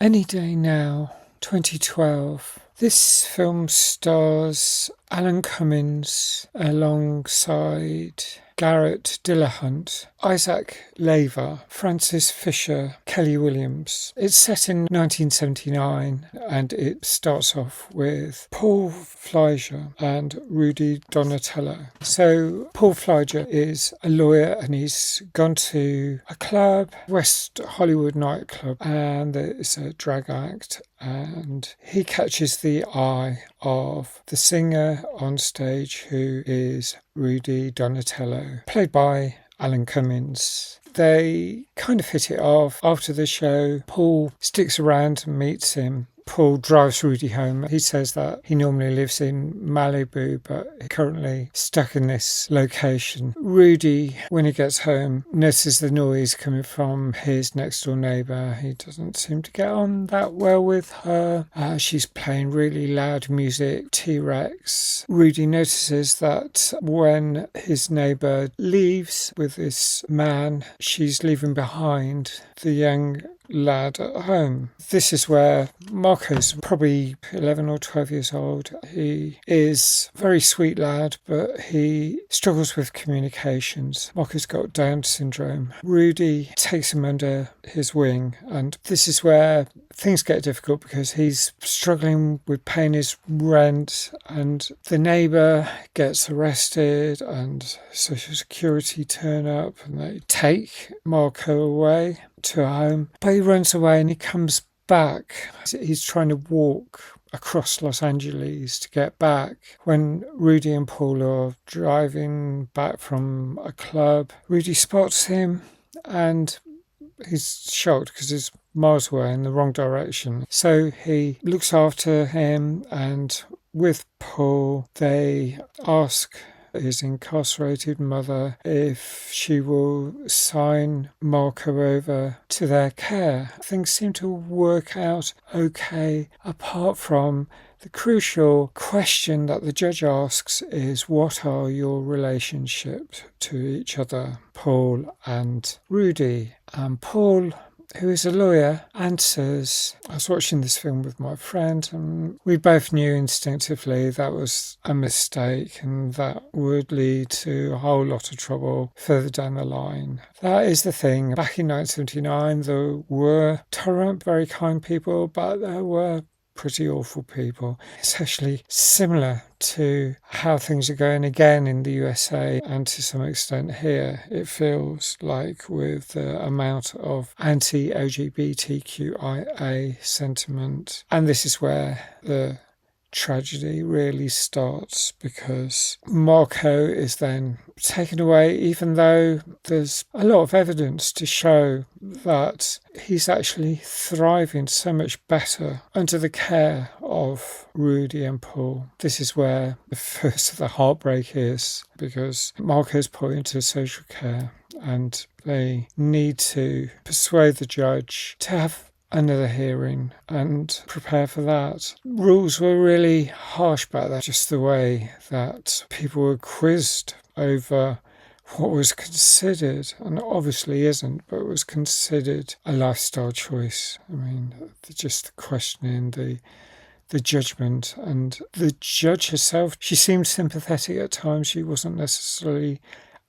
Any Day Now, 2012. This film stars Alan Cummins alongside Garrett Dillahunt, Isaac Lever, Francis Fisher, Kelly Williams. It's set in 1979 and it starts off with Paul Fleischer and Rudy Donatello. So Paul Fleischer is a lawyer and he's gone to a club, West Hollywood nightclub, and it's a drag act, and he catches the eye of the singer on stage, who is Rudy Donatello, played by Alan Cummins. They kind of hit it off. After the show, Paul sticks around and meets him. Paul drives Rudy home. He says that he normally lives in Malibu, but currently stuck in this location. Rudy, when he gets home, notices the noise coming from his next door neighbour. He doesn't seem to get on that well with her. She's playing really loud music, T-Rex. Rudy notices that when his neighbour leaves with this man, she's leaving behind the young lad at home. This is where Marco's probably 11 or 12 years old. He is a very sweet lad, but he struggles with communications. Marco's got Down syndrome. Rudy takes him under his wing, and this is where things get difficult because he's struggling with paying his rent, and the neighbour gets arrested and social security turn up and they take Marco away to a home. But he runs away and he comes back. He's trying to walk across Los Angeles to get back. When Rudy and Paul are driving back from a club, Rudy spots him and he's shocked because he's miles away in the wrong direction. So he looks after him, and with Paul, they ask his incarcerated mother if she will sign Marco over to their care. Things seem to work out okay, apart from the crucial question that the judge asks is, what are your relationships to each other, Paul and Rudy? And Paul, who is a lawyer, answers, I was watching this film with my friend and we both knew instinctively that was a mistake and that would lead to a whole lot of trouble further down the line. That is the thing. Back in 1979, there were tolerant, very kind people, but there were pretty awful people. It's actually similar to how things are going again in the USA and to some extent here. It feels like with the amount of anti-LGBTQIA sentiment. And this is where the tragedy really starts, because Marco is then taken away, even though there's a lot of evidence to show that he's actually thriving so much better under the care of Rudy and Paul. This is where the first of the heartbreak is, because Marco's put into social care and they need to persuade the judge to have another hearing and prepare for that. Rules were really harsh back then, just the way that people were quizzed over what was considered, and obviously isn't, but was considered a lifestyle choice. I mean, just questioning the judgment, and the judge herself, she seemed sympathetic at times. She wasn't necessarily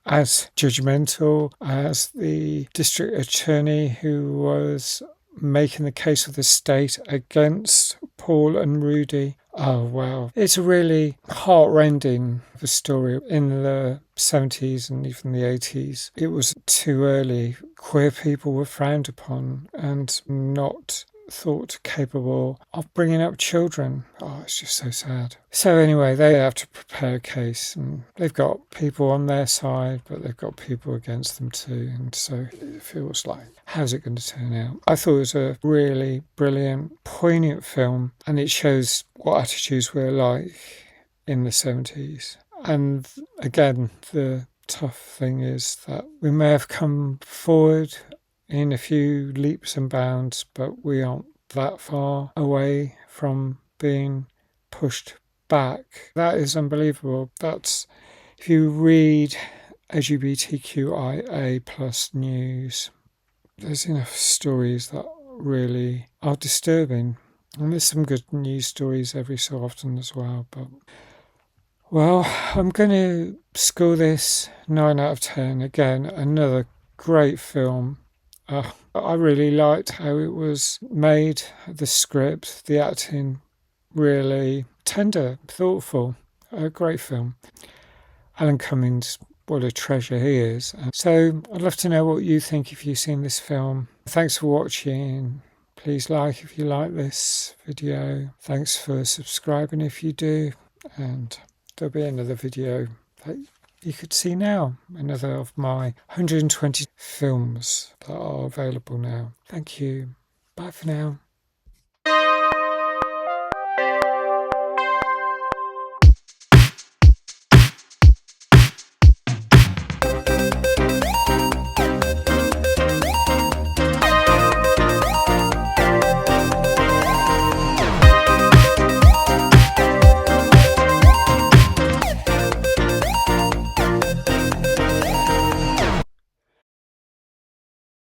as judgmental as the district attorney who was making the case of the state against Paul and Rudy. Oh, wow. It's a really heart-rending story. In the 70s and even the 80s, it was too early. Queer people were frowned upon and not thought capable of bringing up children. Oh, it's just so sad. So anyway, they have to prepare a case, and they've got people on their side, but they've got people against them too. And so it feels like, how's it going to turn out? I thought it was a really brilliant, poignant film, and it shows what attitudes were like in the 70s. And again, the tough thing is that we may have come forward in a few leaps and bounds, but we aren't that far away from being pushed back. That is unbelievable. That's, if you read LGBTQIA plus news, there's enough stories that really are disturbing. And there's some good news stories every so often as well. But, well, I'm going to score this 9 out of 10. Again, another great film. I really liked how it was made, the script, the acting, really tender, thoughtful. A great film. Alan Cummings, what a treasure he is. So I'd love to know what you think if you've seen this film. Thanks for watching. Please like if you like this video. Thanks for subscribing if you do. And there'll be another video that you could see now. Another of my 120 films that are available now. Thank you. Bye for now.